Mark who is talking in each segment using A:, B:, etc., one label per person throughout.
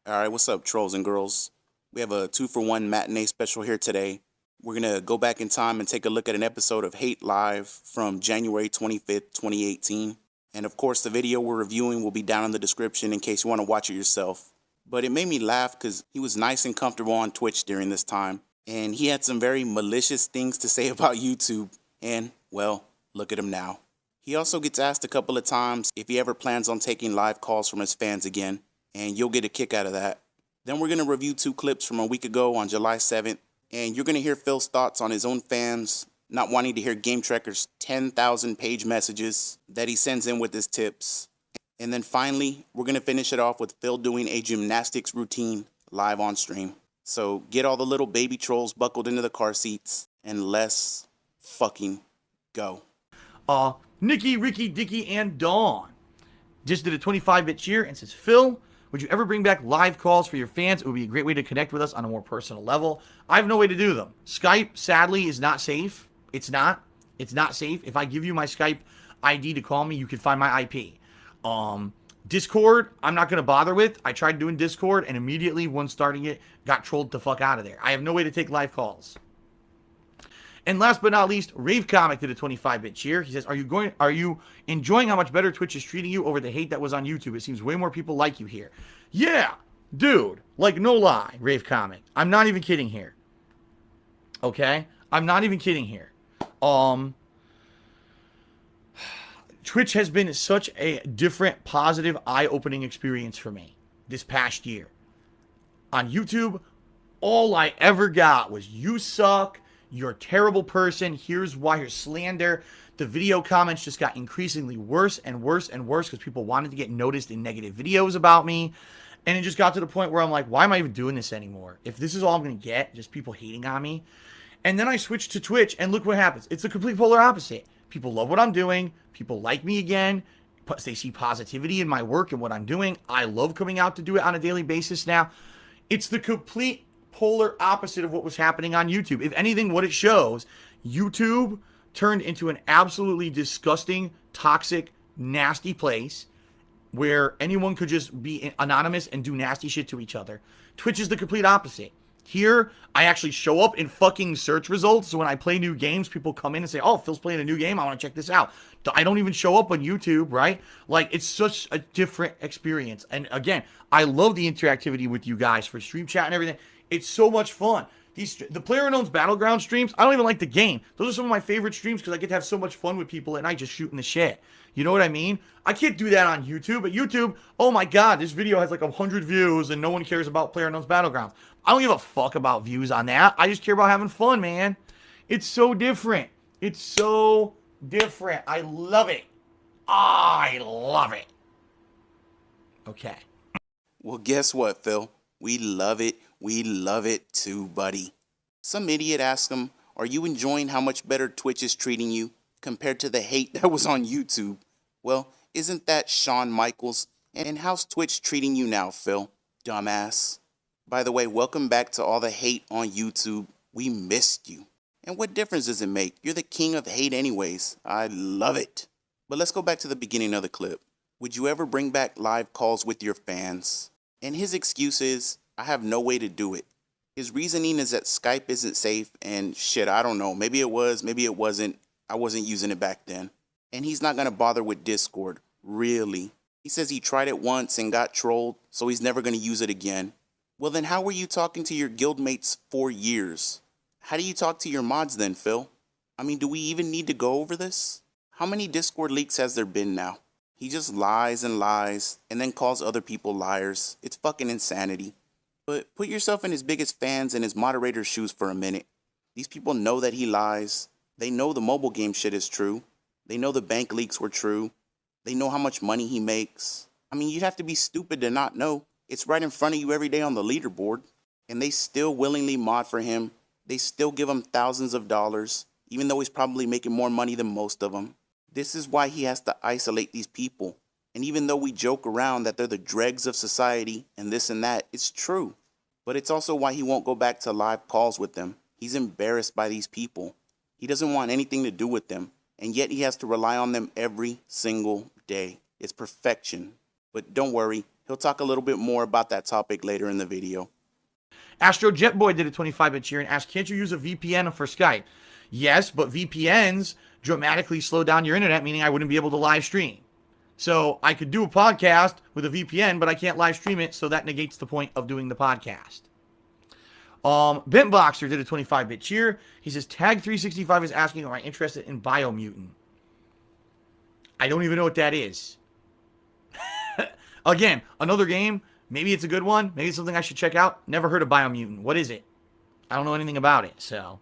A: Alright, what's up, trolls and girls? We have a 2-for-1 matinee special here today. We're going to go back in time and take a look at an episode of Hate Live from January 25th, 2018. And of course, the video we're reviewing will be down in the description in case you want to watch it yourself. But it made me laugh because he was nice and comfortable on Twitch during this time. And he had some very malicious things to say about YouTube. And, well, look at him now. He also gets asked a couple of times if he ever plans on taking live calls from his fans again. And you'll get a kick out of that. Then we're going to review 2 clips from a week ago on July 7th. And you're going to hear Phil's thoughts on his own fans not wanting to hear Gametrekker's 10,000 page messages that he sends in with his tips. And then finally, we're going to finish it off with Phil doing a gymnastics routine live on stream. So get all the little baby trolls buckled into the car seats and let's fucking go.
B: Nikki, Ricky, Dicky, and Dawn just did a 25-bit cheer and says, Phil, would you ever bring back live calls for your fans? It would be a great way to connect with us on a more personal level. I have no way to do them. Skype, sadly, is not safe. It's not. It's not safe. If I give you my Skype ID to call me, you can find my IP. Discord, I'm not going to bother with. I tried doing Discord, and immediately, when starting it, got trolled the fuck out of there. I have no way to take live calls. And last but not least, Rave Comic did a 25-bit cheer. He says, are you enjoying how much better Twitch is treating you over the hate that was on YouTube? It seems way more people like you here. Yeah, dude. Like, no lie, Rave Comic. I'm not even kidding here. Okay? I'm not even kidding here. Twitch has been such a different, positive, eye-opening experience for me this past year. On YouTube, all I ever got was, you suck. You're a terrible person. Here's why. Here's slander. The video comments just got increasingly worse and worse and worse because people wanted to get noticed in negative videos about me. And it just got to the point where I'm like, why am I even doing this anymore? If this is all I'm going to get, just people hating on me. And then I switched to Twitch, and look what happens. It's the complete polar opposite. People love what I'm doing. People like me again. They see positivity in my work and what I'm doing. I love coming out to do it on a daily basis now. It's the complete polar opposite of what was happening on YouTube. If anything, what it shows, YouTube turned into an absolutely disgusting, toxic, nasty place where anyone could just be anonymous and do nasty shit to each other. Twitch is the complete opposite. Here, I actually show up in fucking search results. So when I play new games, people come in and say, oh, Phil's playing a new game. I want to check this out. I don't even show up on YouTube, right? Like, it's such a different experience. And again, I love the interactivity with you guys for stream chat and everything. It's so much fun. The PlayerUnknown's Battleground streams, I don't even like the game. Those are some of my favorite streams because I get to have so much fun with people at night just shooting the shit. You know what I mean? I can't do that on YouTube. But YouTube, oh my god, this video has like 100 views and no one cares about PlayerUnknown's Battlegrounds. I don't give a fuck about views on that. I just care about having fun, man. It's so different. It's so different. I love it. I love it. Okay.
A: Well, guess what, Phil? We love it. We love it too, buddy. Some idiot asked him, are you enjoying how much better Twitch is treating you compared to the hate that was on YouTube? Well, isn't that Shawn Michaels? And how's Twitch treating you now, Phil? Dumbass. By the way, welcome back to all the hate on YouTube. We missed you. And what difference does it make? You're the king of hate anyways. I love it. But let's go back to the beginning of the clip. Would you ever bring back live calls with your fans? And his excuse is, I have no way to do it. His reasoning is that Skype isn't safe and shit, I don't know. Maybe it was, maybe it wasn't. I wasn't using it back then. And he's not going to bother with Discord. Really. He says he tried it once and got trolled, so he's never going to use it again. Well, then how were you talking to your guildmates for years? How do you talk to your mods then, Phil? I mean, do we even need to go over this? How many Discord leaks has there been now? He just lies and lies and then calls other people liars. It's fucking insanity. But put yourself in his biggest fans and his moderator's shoes for a minute. These people know that he lies. They know the mobile game shit is true. They know the bank leaks were true. They know how much money he makes. I mean, you'd have to be stupid to not know. It's right in front of you every day on the leaderboard. And they still willingly mod for him. They still give him thousands of dollars, even though he's probably making more money than most of them. This is why he has to isolate these people. And even though we joke around that they're the dregs of society and this and that, it's true. But it's also why he won't go back to live calls with them. He's embarrassed by these people. He doesn't want anything to do with them. And yet he has to rely on them every single day. It's perfection. But don't worry, He'll talk a little bit more about that topic later in the video.
B: Astro Jetboy did a 25-bit cheer and asked, can't you use a VPN for Skype? Yes, but VPNs dramatically slow down your internet, meaning I wouldn't be able to live stream. So I could do a podcast with a VPN, but I can't live stream it, so that negates the point of doing the podcast. Bentboxer did a 25-bit cheer. He says, Tag365 is asking, am I interested in Bio Mutant? I don't even know what that is. Again, another game. Maybe it's a good one. Maybe it's something I should check out. Never heard of Bio Mutant. What is it? I don't know anything about it, so.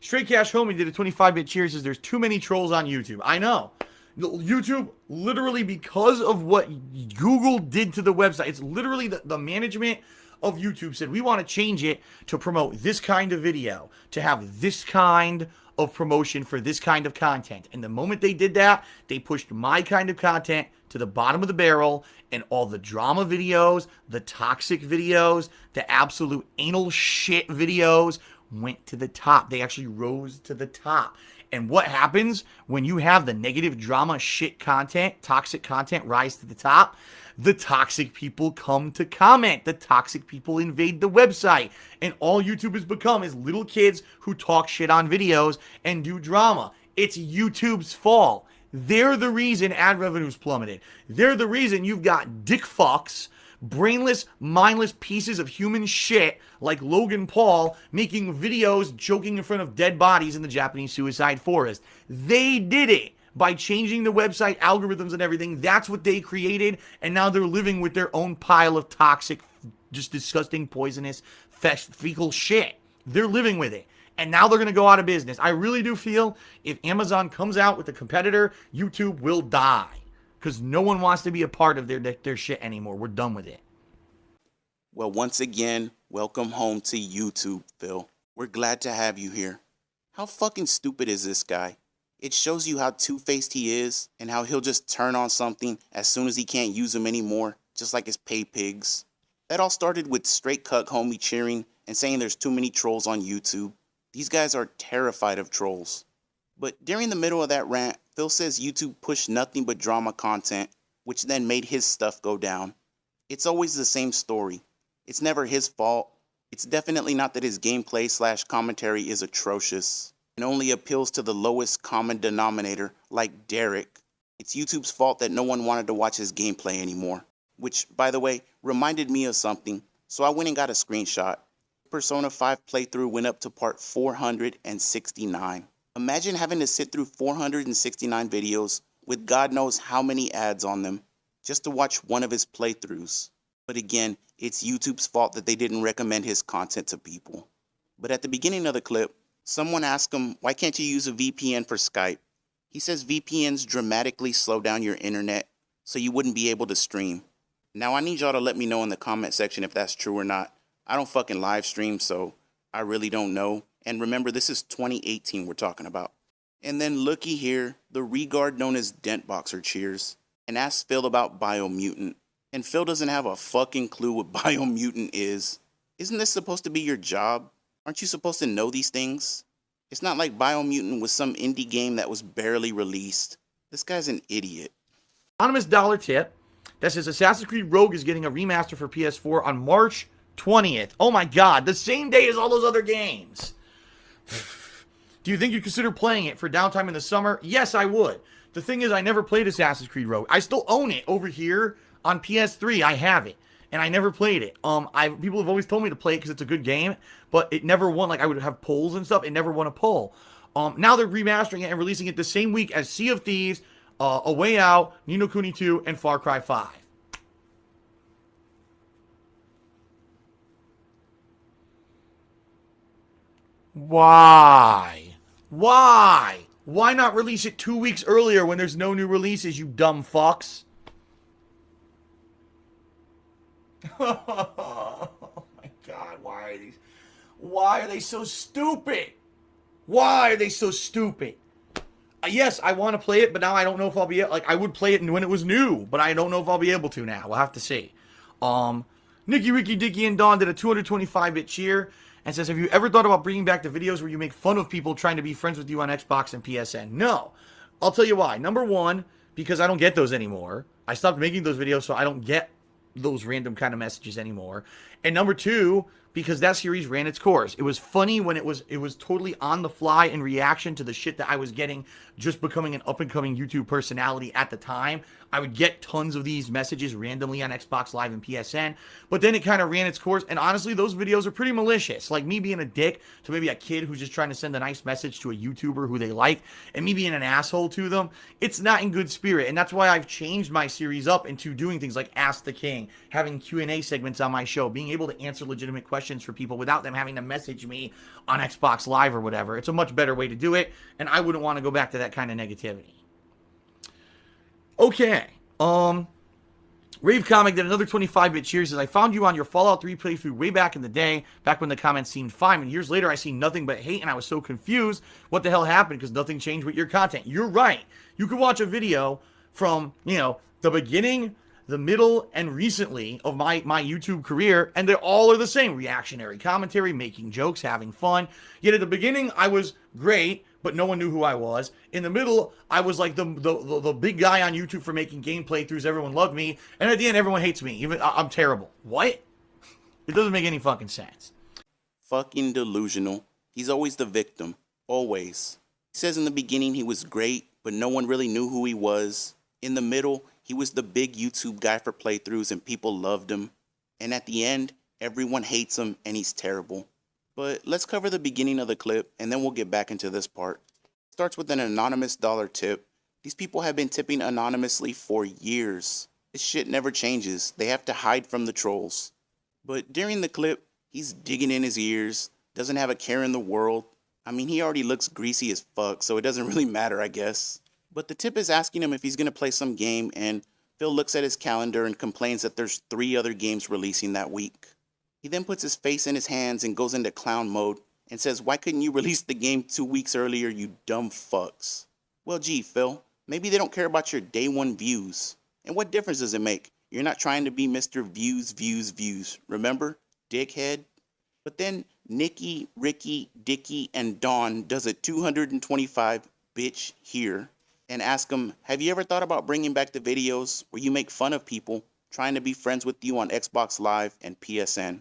B: Straight Cash Homie did a 25-bit cheer. Says there's too many trolls on YouTube. I know. YouTube, literally because of what Google did to the website, it's literally the management of YouTube said, we want to change it to promote this kind of video, to have this kind of promotion for this kind of content. And the moment they did that, they pushed my kind of content to the bottom of the barrel, and all the drama videos, the toxic videos, the absolute anal shit videos went to the top. They actually rose to the top. And what happens when you have the negative drama shit content, toxic content rise to the top? The toxic people come to comment. The toxic people invade the website. And all YouTube has become is little kids who talk shit on videos and do drama. It's YouTube's fault. They're the reason ad revenues plummeted. They're the reason you've got dick fucks, brainless, mindless pieces of human shit like Logan Paul making videos joking in front of dead bodies in the Japanese suicide forest. They did it by changing the website algorithms and everything. That's what they created, and now they're living with their own pile of toxic, just disgusting, poisonous, fecal shit. They're living with it. And now they're going to go out of business. I really do feel if Amazon comes out with a competitor, YouTube will die. Because no one wants to be a part of their shit anymore. We're done with it.
A: Well, once again, welcome home to YouTube, Phil. We're glad to have you here. How fucking stupid is this guy? It shows you how two-faced he is and how he'll just turn on something as soon as he can't use them anymore, just like his pay pigs. That all started with Straight Cuck Homie cheering and saying there's too many trolls on YouTube. These guys are terrified of trolls. But during the middle of that rant, Phil says YouTube pushed nothing but drama content, which then made his stuff go down. It's always the same story. It's never his fault. It's definitely not that his gameplay/commentary is atrocious and only appeals to the lowest common denominator like Derek. It's YouTube's fault that no one wanted to watch his gameplay anymore. Which, by the way, reminded me of something, so I went and got a screenshot. Persona 5 playthrough went up to part 469. Imagine having to sit through 469 videos with God knows how many ads on them just to watch one of his playthroughs. But again, it's YouTube's fault that they didn't recommend his content to people. But at the beginning of the clip, someone asked him, why can't you use a VPN for Skype? He says VPNs dramatically slow down your internet so you wouldn't be able to stream. Now I need y'all to let me know in the comment section if that's true or not. I don't fucking live stream, so I really don't know. And remember, this is 2018 we're talking about. And then looky here, the regard known as Dentboxer cheers and asks Phil about Bio Mutant. And Phil doesn't have a fucking clue what Bio Mutant is. Isn't this supposed to be your job? Aren't you supposed to know these things? It's not like Bio Mutant was some indie game that was barely released. This guy's an idiot.
B: Anonymous dollar tip that says Assassin's Creed Rogue is getting a remaster for PS4 on March 20th. Oh my god, the same day as all those other games. Do you think you'd consider playing it for downtime in the summer? Yes, I would. The thing is, I never played Assassin's Creed Rogue. I still own it over here on PS3. I have it, and I never played it. People have always told me to play it because it's a good game, but it never won. Like, I would have polls and stuff. It never won a poll. Now they're remastering it and releasing it the same week as Sea of Thieves, A Way Out, Ni no Kuni 2, and Far Cry 5. Why? Why not release it 2 weeks earlier when there's no new releases, you dumb fucks? Oh my god, why are they so stupid? Why are they so stupid? Yes, I want to play it, but now I don't know if I'll be like I would play it when it was new, but I don't know if I'll be able to now. We'll have to see. Nicky, Ricky, Dicky, and Dawn did a 225-bit cheer and says, have you ever thought about bringing back the videos where you make fun of people trying to be friends with you on Xbox and PSN? No. I'll tell you why. Number one, because I don't get those anymore. I stopped making those videos so I don't get those random kind of messages anymore. And number two, because that series ran its course. It was funny when it was totally on the fly in reaction to the shit that I was getting just becoming an up-and-coming YouTube personality at the time. I would get tons of these messages randomly on Xbox Live and PSN, but then it kind of ran its course, and honestly, those videos are pretty malicious. Like me being a dick to maybe a kid who's just trying to send a nice message to a YouTuber who they like, and me being an asshole to them, it's not in good spirit, and that's why I've changed my series up into doing things like Ask the King, having Q&A segments on my show, being able to answer legitimate questions for people without them having to message me on Xbox Live or whatever. It's a much better way to do it, and I wouldn't want to go back to that kind of negativity. Okay, Rave Comic did another 25-bit cheers. Says, I found you on your Fallout 3 playthrough way back in the day, back when the comments seemed fine, and years later I see nothing but hate, and I was so confused what the hell happened, because nothing changed with your content. You're right. You could watch a video from, you know, the beginning, the middle, and recently of my YouTube career, and they all are the same. Reactionary commentary, making jokes, having fun. Yet at the beginning, I was great, but no one knew who I was. In the middle, I was like the big guy on YouTube for making game playthroughs. Everyone loved me. And at the end, everyone hates me. Even I'm terrible. What? It doesn't make any fucking sense.
A: Fucking delusional. He's always the victim. Always. He says in the beginning he was great, but no one really knew who he was. In the middle, he was the big YouTube guy for playthroughs and people loved him. And at the end, everyone hates him and he's terrible. But let's cover the beginning of the clip and then we'll get back into this part. It starts with an anonymous dollar tip. These people have been tipping anonymously for years. This shit never changes. They have to hide from the trolls. But during the clip, he's digging in his ears, doesn't have a care in the world. I mean, he already looks greasy as fuck, so it doesn't really matter, I guess. But the tip is asking him if he's going to play some game, and Phil looks at his calendar and complains that there's 3 other games releasing that week. He then puts his face in his hands and goes into clown mode and says, why couldn't you release the game 2 weeks earlier, you dumb fucks? Well, gee, Phil, maybe they don't care about your day 1 views. And what difference does it make? You're not trying to be Mr. Views, remember? Dickhead. But then Nikki, Ricky, Dicky, and Dawn does a 225 bitch here and ask him, have you ever thought about bringing back the videos where you make fun of people trying to be friends with you on Xbox Live and PSN?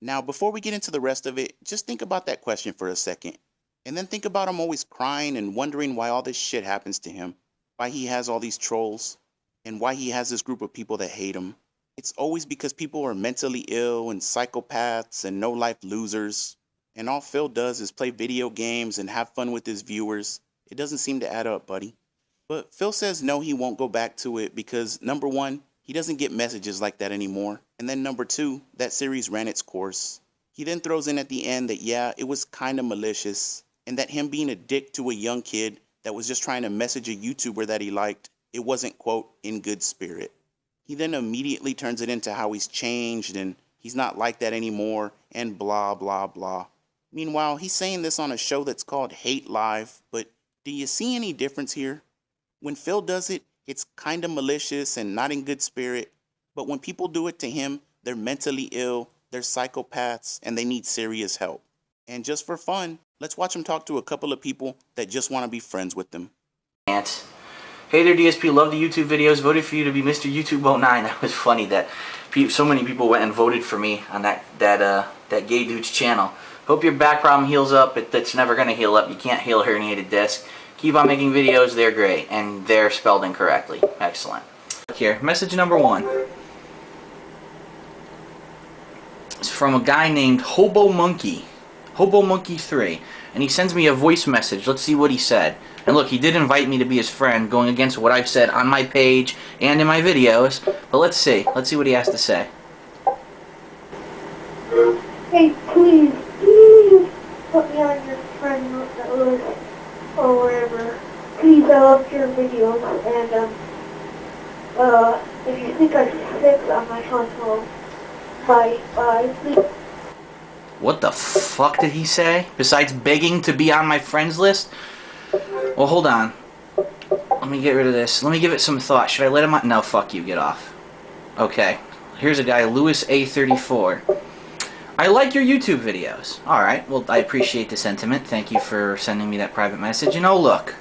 A: Now, before we get into the rest of it, just think about that question for a second. And then think about him always crying and wondering why all this shit happens to him. Why he has all these trolls. And why he has this group of people that hate him. It's always because people are mentally ill and psychopaths and no-life losers. And all Phil does is play video games and have fun with his viewers. It doesn't seem to add up, buddy. But Phil says no, he won't go back to it because, number 1, he doesn't get messages like that anymore. And then number 2, that series ran its course. He then throws in at the end that, yeah, it was kind of malicious. And that him being a dick to a young kid that was just trying to message a YouTuber that he liked, it wasn't, quote, in good spirit. He then immediately turns it into how he's changed and he's not like that anymore and blah, blah, blah. Meanwhile, he's saying this on a show that's called Hate Live, but do you see any difference here? When Phil does it, it's kind of malicious and not in good spirit, but when people do it to him, they're mentally ill, they're psychopaths, and they need serious help. And just for fun, let's watch him talk to a couple of people that just want to be friends with him.
C: Hey there, DSP, love the YouTube videos, voted for you to be Mr. YouTube Vote 9. That was funny that so many people went and voted for me on that gay dude's channel. Hope your back problem heals up, but that's never going to heal up. You can't heal a herniated disc. Keep on making videos, they're great, and they're spelled incorrectly. Excellent. Here, message number 1. It's from a guy named Hobo Monkey 3, and he sends me a voice message. Let's see what he said. And look, he did invite me to be his friend, going against what I've said on my page and in my videos. But let's see what he has to say.
D: Hey, please put me on your friend list or whatever. Please, I love your videos, and if you think I'm sick on my console, bye, please.
C: What the fuck did he say? Besides begging to be on my friends list? Well, hold on. Let me get rid of this. Let me give it some thought. Should I let him on? No, fuck you. Get off. Okay. Here's a guy, Louis A34. I like your YouTube videos. Alright, well, I appreciate the sentiment. Thank you for sending me that private message. You know, look.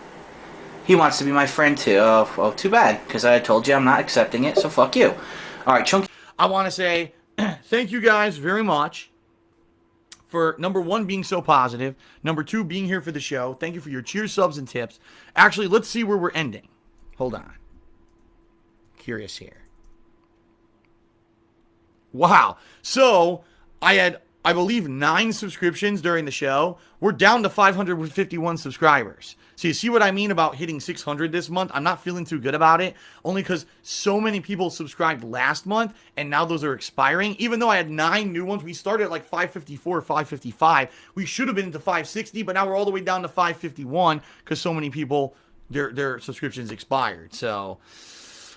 C: He wants to be my friend too. Oh, too bad, because I told you I'm not accepting it, so fuck you. All right, Chunky.
B: I want to say thank you guys very much for, number one, being so positive. Number two, being here for the show. Thank you for your cheers, subs, and tips. Actually, let's see where we're ending. Hold on. Curious here. Wow. So, I had, I believe, 9 subscriptions during the show. We're down to 551 subscribers. So you see what I mean about hitting 600 this month? I'm not feeling too good about it, only because so many people subscribed last month, and now those are expiring. Even though I had 9 new ones, we started at like 554, 555. We should have been into 560, but now we're all the way down to 551 because so many people, their subscriptions expired. So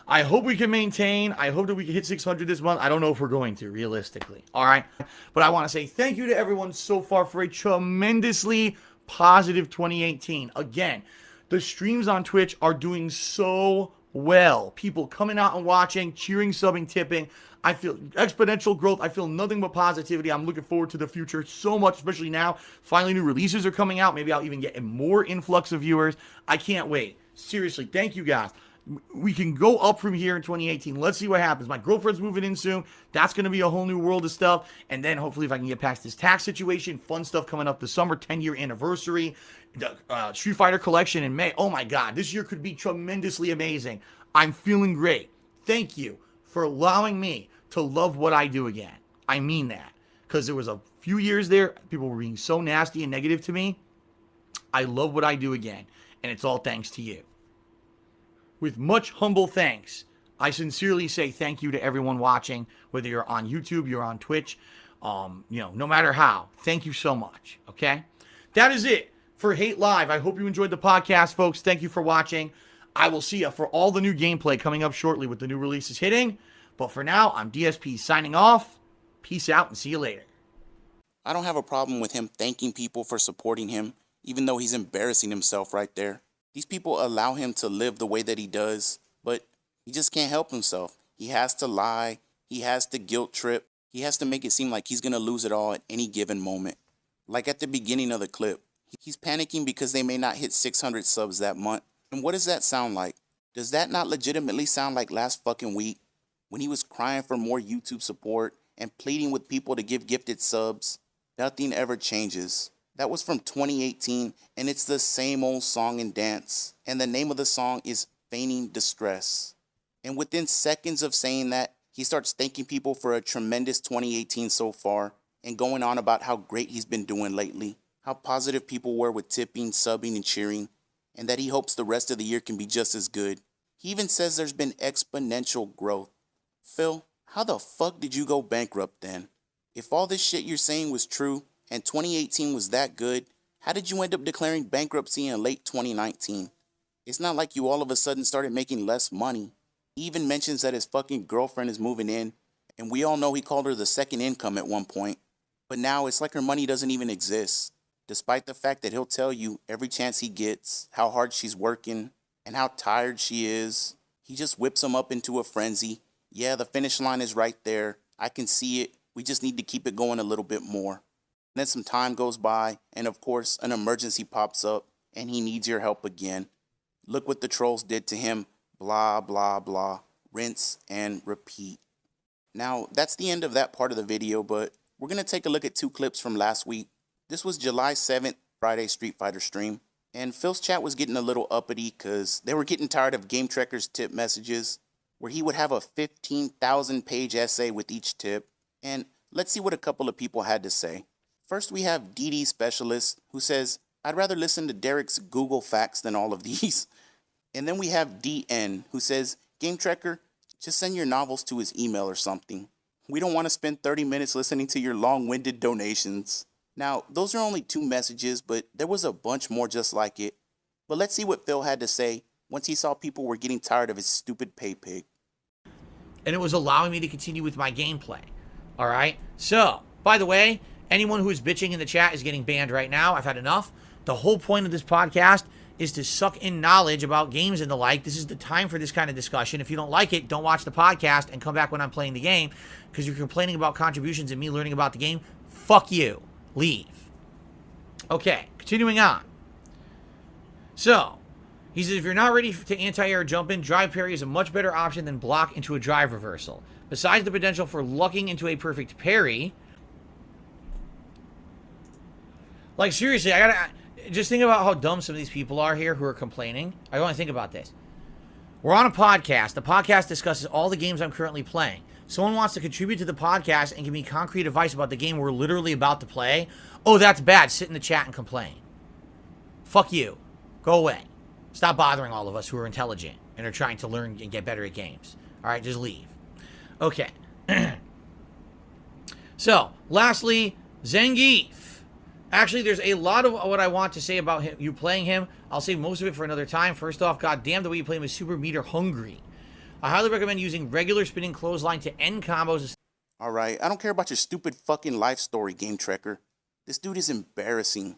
B: I hope we can maintain. I hope that we can hit 600 this month. I don't know if we're going to, realistically. All right. But I want to say thank you to everyone so far for a tremendously positive 2018. Again, the streams on Twitch are doing so well. People coming out and watching, cheering, subbing, tipping. I feel exponential growth. I feel nothing but positivity. I'm looking forward to the future so much, especially now. Finally, new releases are coming out. Maybe I'll even get a more influx of viewers. I can't wait. Seriously, thank you guys. We can go up from here in 2018. Let's see what happens. My girlfriend's moving in soon. That's going to be a whole new world of stuff. And then hopefully if I can get past this tax situation, fun stuff coming up this summer, 10-year anniversary, the Street Fighter collection in May. Oh my God, this year could be tremendously amazing. I'm feeling great. Thank you for allowing me to love what I do again. I mean that. Because there was a few years there, people were being so nasty and negative to me. I love what I do again. And it's all thanks to you. With much humble thanks, I sincerely say thank you to everyone watching, whether you're on YouTube, you're on Twitch, no matter how. Thank you so much, okay? That is it for Hate Live. I hope you enjoyed the podcast, folks. Thank you for watching. I will see you for all the new gameplay coming up shortly with the new releases hitting. But for now, I'm DSP signing off. Peace out and see you later.
A: I don't have a problem with him thanking people for supporting him, even though he's embarrassing himself right there. These people allow him to live the way that he does, but he just can't help himself. He has to lie. He has to guilt trip. He has to make it seem like he's going to lose it all at any given moment. Like at the beginning of the clip, he's panicking because they may not hit 600 subs that month. And what does that sound like? Does that not legitimately sound like last fucking week when he was crying for more YouTube support and pleading with people to give gifted subs? Nothing ever changes. That was from 2018, and it's the same old song and dance. And the name of the song is Feigning Distress. And within seconds of saying that, he starts thanking people for a tremendous 2018 so far, and going on about how great he's been doing lately, how positive people were with tipping, subbing, and cheering, and that he hopes the rest of the year can be just as good. He even says there's been exponential growth. Phil, how the fuck did you go bankrupt then? If all this shit you're saying was true, and 2018 was that good, how did you end up declaring bankruptcy in late 2019? It's not like you all of a sudden started making less money. He even mentions that his fucking girlfriend is moving in, and we all know he called her the second income at one point. But now it's like her money doesn't even exist, despite the fact that he'll tell you every chance he gets how hard she's working and how tired she is. He just whips them up into a frenzy. Yeah, the finish line is right there. I can see it. We just need to keep it going a little bit more. Then some time goes by, and of course, an emergency pops up, and he needs your help again. Look what the trolls did to him. Blah, blah, blah. Rinse and repeat. Now, that's the end of that part of the video, but we're going to take a look at 2 clips from last week. This was July 7th, Friday Street Fighter stream, and Phil's chat was getting a little uppity because they were getting tired of gametrekker's tip messages, where he would have a 15,000-page essay with each tip, and let's see what a couple of people had to say. First, we have DD Specialist, who says, I'd rather listen to Derek's Google facts than all of these. And then we have DN, who says, gametrekker, just send your novels to his email or something. We don't want to spend 30 minutes listening to your long-winded donations. Now, those are only 2 messages, but there was a bunch more just like it. But let's see what Phil had to say once he saw people were getting tired of his stupid pay pig.
B: And it was allowing me to continue with my gameplay. All right? So, by the way, anyone who is bitching in the chat is getting banned right now. I've had enough. The whole point of this podcast is to suck in knowledge about games and the like. This is the time for this kind of discussion. If you don't like it, don't watch the podcast and come back when I'm playing the game, because you're complaining about contributions and me learning about the game. Fuck you. Leave. Okay, continuing on. So, He says, if you're not ready to anti-air jump in, drive parry is a much better option than block into a drive reversal. Besides the potential for lucking into a perfect parry, like seriously, I gotta just think about how dumb some of these people are here who are complaining. I want to think about this. We're on a podcast. The podcast discusses all the games I'm currently playing. Someone wants to contribute to the podcast and give me concrete advice about the game we're literally about to play. Oh, that's bad. Sit in the chat and complain. Fuck you. Go away. Stop bothering all of us who are intelligent and are trying to learn and get better at games. All right, just leave. Okay. So, lastly, Zangief. Actually, there's a lot of what I want to say about him, you playing him. I'll save most of it for another time. First off, goddamn, the way you play him is super meter hungry. I highly recommend using regular spinning clothesline to end combos.
A: Alright, I don't care about your stupid fucking life story, gametrekker. This dude is embarrassing.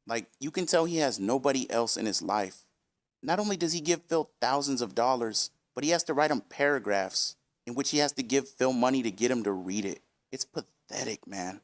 A: Like, you can tell he has nobody else in his life. Not only does he give Phil thousands of dollars, but he has to write him paragraphs in which he has to give Phil money to get him to read it. It's pathetic, man.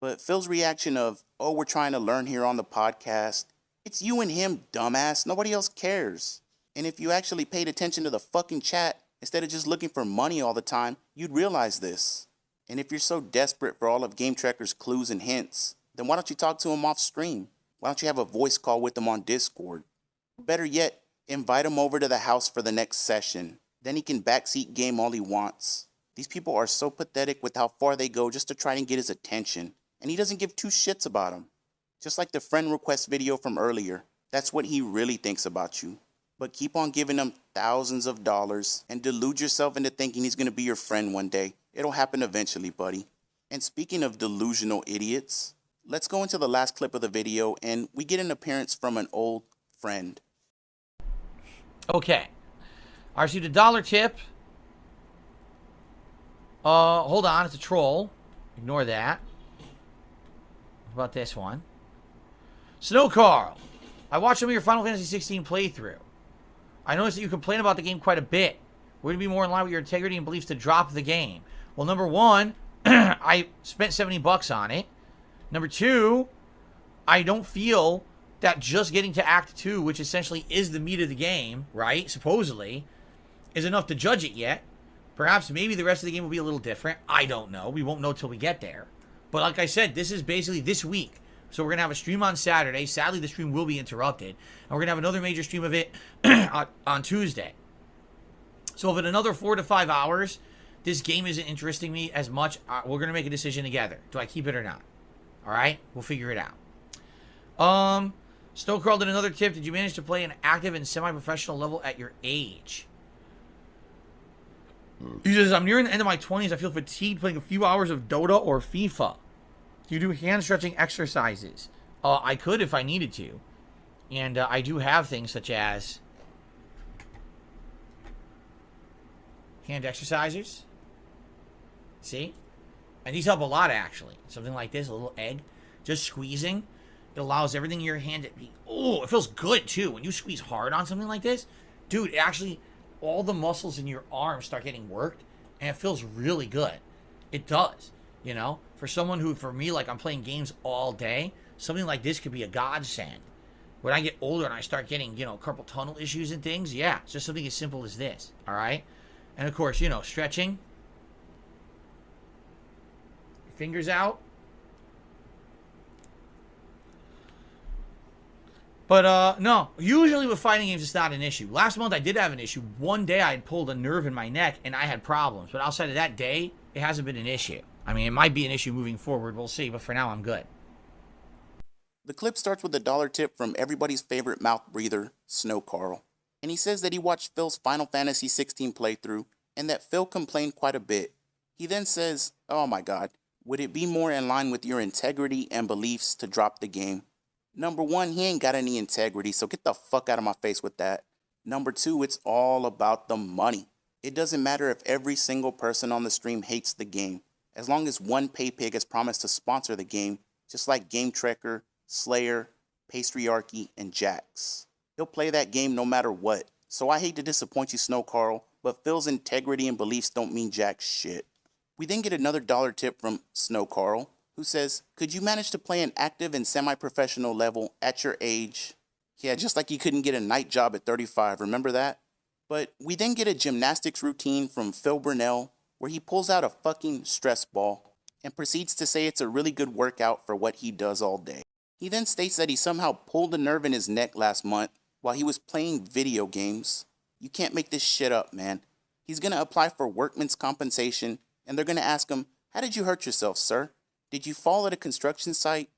A: But Phil's reaction of, oh, we're trying to learn here on the podcast. It's you and him, dumbass. Nobody else cares. And if you actually paid attention to the fucking chat, instead of just looking for money all the time, you'd realize this. And if you're so desperate for all of gametrekker's clues and hints, then why don't you talk to him off stream? Why don't you have a voice call with him on Discord? Better yet, invite him over to the house for the next session. Then he can backseat game all he wants. These people are so pathetic with how far they go just to try and get his attention. And he doesn't give two shits about him. Just like the friend request video from earlier. That's what he really thinks about you. But keep on giving him thousands of dollars and delude yourself into thinking he's going to be your friend one day. It'll happen eventually, buddy. And speaking of delusional idiots, let's go into the last clip of the video and we get an appearance from an old friend.
B: Okay. I received a $1 tip. Hold on, it's a troll. Ignore that. What about this one? Snowkarl. I watched some of your Final Fantasy 16 playthrough. I noticed that you complain about the game quite a bit. Would it be more in line with your integrity and beliefs to drop the game? Well, number one, I spent $70 on it. Number two, I don't feel that just getting to Act 2, which essentially is the meat of the game, right, supposedly, is enough to judge it yet. Perhaps maybe the rest of the game will be a little different. I don't know. We won't know till we get there. But like I said, this is basically this week. So we're going to have a stream on Saturday. Sadly, the stream will be interrupted. And we're going to have another major stream of it on Tuesday. So if in another 4 to 5 hours, this game isn't interesting me as much, we're going to make a decision together. Do I keep it or not? All right? We'll figure it out. Snowkarl did another tip. Did you manage to play an active and semi-professional level at your age? He says, I'm nearing the end of my 20s. I feel fatigued playing a few hours of Dota or FIFA. Do you do hand stretching exercises? I could if I needed to. And I do have things such as hand exercisers. See? And these help a lot, actually. Something like this, a little egg. Just squeezing. It allows everything in your hand to be... Oh, it feels good, too. When you squeeze hard on something like this, dude, it actually... all the muscles in your arms start getting worked, and it feels really good. It does, you know? For someone who, for me, like I'm playing games all day, something like this could be a godsend. When I get older and I start getting, you know, carpal tunnel issues and things, yeah, it's just something as simple as this, all right? And of course, you know, stretching. Fingers out. But, no, usually with fighting games, it's not an issue. Last month, I did have an issue. One day, I had pulled a nerve in my neck, and I had problems. But outside of that day, it hasn't been an issue. I mean, it might be an issue moving forward. We'll see. But for now, I'm good.
A: The clip starts with a $1 tip from everybody's favorite mouth breather, Snowkarl. And he says that he watched Phil's Final Fantasy 16 playthrough, and that Phil complained quite a bit. He then says, oh my god, would it be more in line with your integrity and beliefs to drop the game? Number one, he ain't got any integrity, so get the fuck out of my face with that. Number two, it's all about the money. It doesn't matter if every single person on the stream hates the game. As long as one pay pig has promised to sponsor the game, just like gametrekker, Slayer, Pastryarchy, and Jax. He'll play that game no matter what. So I hate to disappoint you, Snowkarl, but Phil's integrity and beliefs don't mean jack shit. We then get another $1 tip from Snowkarl, who says, could you manage to play an active and semi-professional level at your age? Yeah, just like he couldn't get a night job at 35, remember that? But we then get a gymnastics routine from Phil Burnell where he pulls out a fucking stress ball and proceeds to say it's a really good workout for what he does all day. He then states that he somehow pulled a nerve in his neck last month while he was playing video games. You can't make this shit up, man. He's gonna apply for workman's compensation and they're gonna ask him, "How did you hurt yourself, sir? Did you fall at a construction site?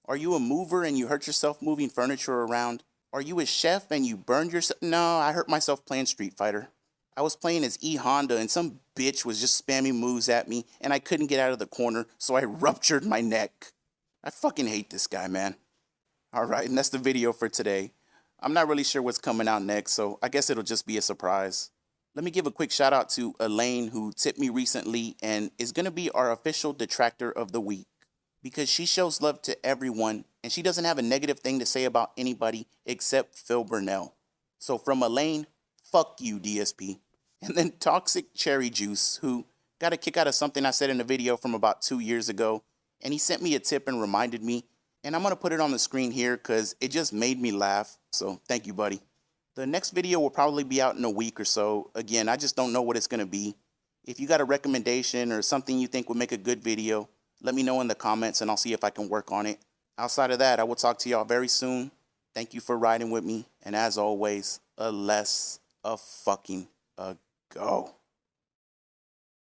A: Are you a mover and you hurt yourself moving furniture around? Are you a chef and you burned yourself?" "No, I hurt myself playing Street Fighter. I was playing as E Honda and some bitch was just spamming moves at me and I couldn't get out of the corner, so I ruptured my neck." I fucking hate this guy, man. Alright, and that's the video for today. I'm not really sure what's coming out next, so I guess it'll just be a surprise. Let me give a quick shout out to Elaine, who tipped me recently and is going to be our official detractor of the week. Because she shows love to everyone and she doesn't have a negative thing to say about anybody except Phil Burnell. So from Elaine, fuck you, DSP. And then Toxic Cherry Juice, who got a kick out of something I said in a video from about 2 years ago, and he sent me a tip and reminded me, and I'm going to put it on the screen here because it just made me laugh, so thank you, buddy. The next video will probably be out in a week or so. Again, I just don't know what it's going to be. If you got a recommendation or something you think would make a good video, let me know in the comments and I'll see if I can work on it. Outside of that, I will talk to y'all very soon. Thank you for riding with me, and as always, a less a fucking a go.